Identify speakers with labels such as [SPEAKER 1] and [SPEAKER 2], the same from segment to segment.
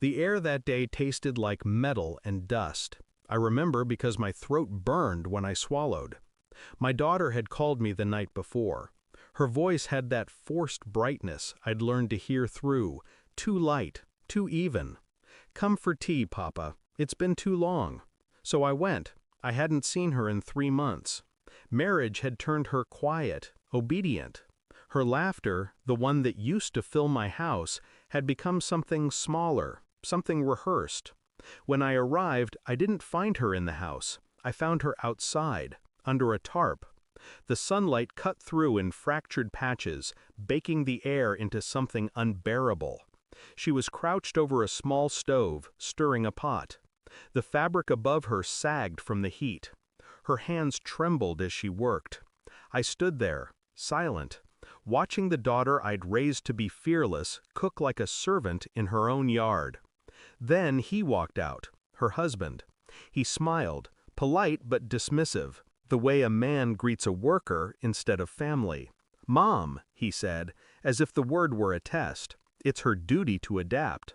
[SPEAKER 1] The air that day tasted like metal and dust. I remember because my throat burned when I swallowed. My daughter had called me the night before. Her voice had that forced brightness I'd learned to hear through, too light, too even. "Come for tea, Papa. It's been too long." So I went. I hadn't seen her in 3 months. Marriage had turned her quiet, obedient. Her laughter, the one that used to fill my house, had become something smaller, something rehearsed. When I arrived, I didn't find her in the house. I found her outside, under a tarp. The sunlight cut through in fractured patches, baking the air into something unbearable. She was crouched over a small stove, stirring a pot. The fabric above her sagged from the heat. Her hands trembled as she worked. I stood there, silent, watching the daughter I'd raised to be fearless cook like a servant in her own yard. Then he walked out, her husband. He smiled, polite but dismissive, the way a man greets a worker instead of family. "Mom," he said, as if the word were a test. It's her duty to adapt.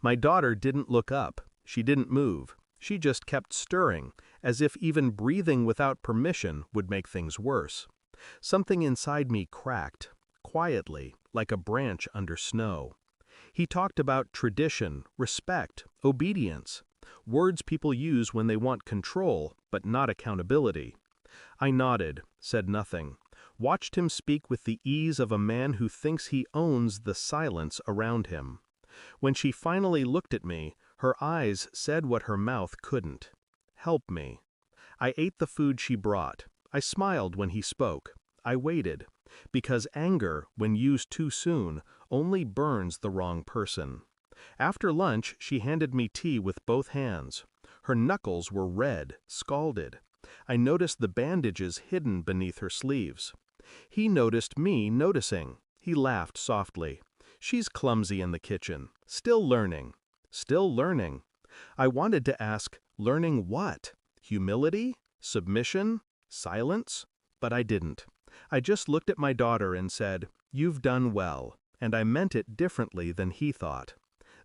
[SPEAKER 1] My daughter didn't look up. She didn't move. She just kept stirring, as if even breathing without permission would make things worse. Something inside me cracked, quietly, like a branch under snow. He talked about tradition, respect, obedience, words people use when they want control, but not accountability. I nodded, said nothing, watched him speak with the ease of a man who thinks he owns the silence around him. When she finally looked at me, her eyes said what her mouth couldn't. "Help me." I ate the food she brought. I smiled when he spoke. I waited, because anger, when used too soon, only burns the wrong person. After lunch, she handed me tea with both hands. Her knuckles were red, scalded. I noticed the bandages hidden beneath her sleeves. He noticed me noticing. He laughed softly. "She's clumsy in the kitchen. Still learning. Still learning." I wanted to ask, learning what? Humility? Submission? Silence? But I didn't. I just looked at my daughter and said, "You've done well," and I meant it differently than he thought.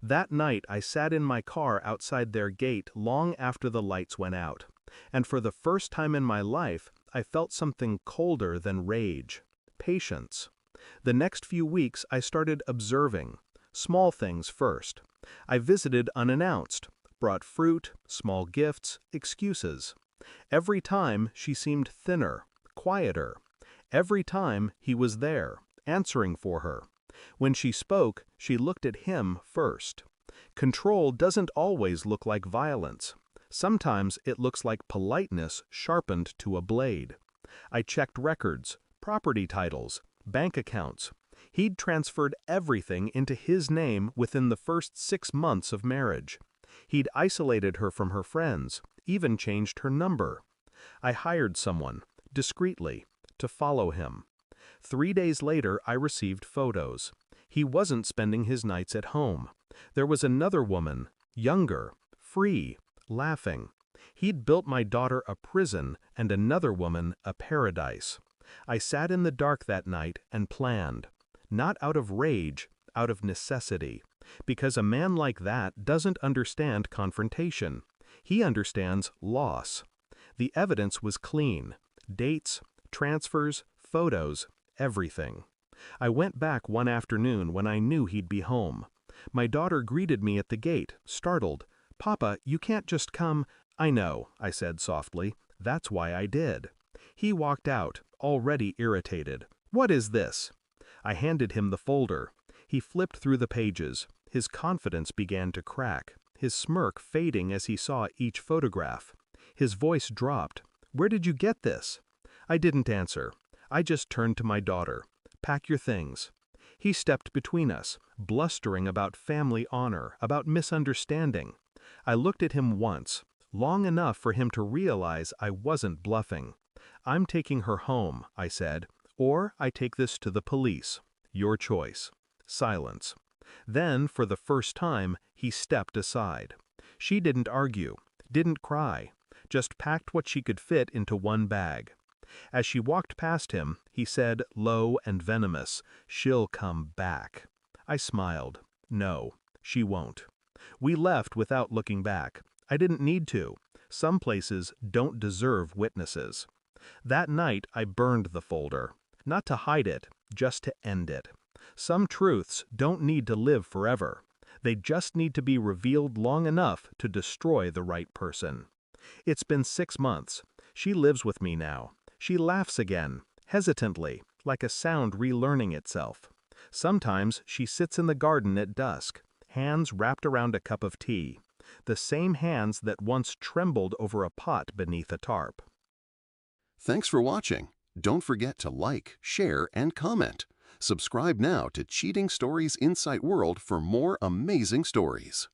[SPEAKER 1] That night I sat in my car outside their gate long after the lights went out, and for the first time in my life I felt something colder than rage. Patience. The next few weeks I started observing. Small things first. I visited unannounced, brought fruit, small gifts, excuses. Every time she seemed thinner, quieter. Every time he was there, answering for her. When she spoke, she looked at him first. Control doesn't always look like violence. Sometimes it looks like politeness sharpened to a blade. I checked records, property titles, bank accounts. He'd transferred everything into his name within the first 6 months of marriage. He'd isolated her from her friends, even changed her number. I hired someone, discreetly, to follow him. 3 days later, I received photos. He wasn't spending his nights at home. There was another woman, younger, free, laughing. He'd built my daughter a prison and another woman a paradise. I sat in the dark that night and planned. Not out of rage, out of necessity. Because a man like that doesn't understand confrontation. He understands loss. The evidence was clean. Dates, transfers, photos, everything. I went back one afternoon when I knew he'd be home. My daughter greeted me at the gate, startled. "Papa, you can't just come." "I know," I said softly. "That's why I did." He walked out, already irritated. "What is this?" I handed him the folder. He flipped through the pages. His confidence began to crack, his smirk fading as he saw each photograph. His voice dropped. "Where did you get this?" I didn't answer. I just turned to my daughter. "Pack your things." He stepped between us, blustering about family honor, about misunderstanding. I looked at him once, long enough for him to realize I wasn't bluffing. "I'm taking her home," I said, "or I take this to the police. Your choice." Silence. Then, for the first time, he stepped aside. She didn't argue, didn't cry, just packed what she could fit into one bag. As she walked past him, he said, low and venomous, "She'll come back." I smiled. No, she won't. We left without looking back. I didn't need to. Some places don't deserve witnesses. That night, I burned the folder. Not to hide it, just to end it. Some truths don't need to live forever. They just need to be revealed long enough to destroy the right person. It's been 6 months. She lives with me now. She laughs again, hesitantly, like a sound relearning itself. Sometimes she sits in the garden at dusk, hands wrapped around a cup of tea. The same hands that once trembled over a pot beneath a tarp.
[SPEAKER 2] Thanks for watching. Don't forget to like, share, and comment. Subscribe now to Cheating Stories Insight World for more amazing stories.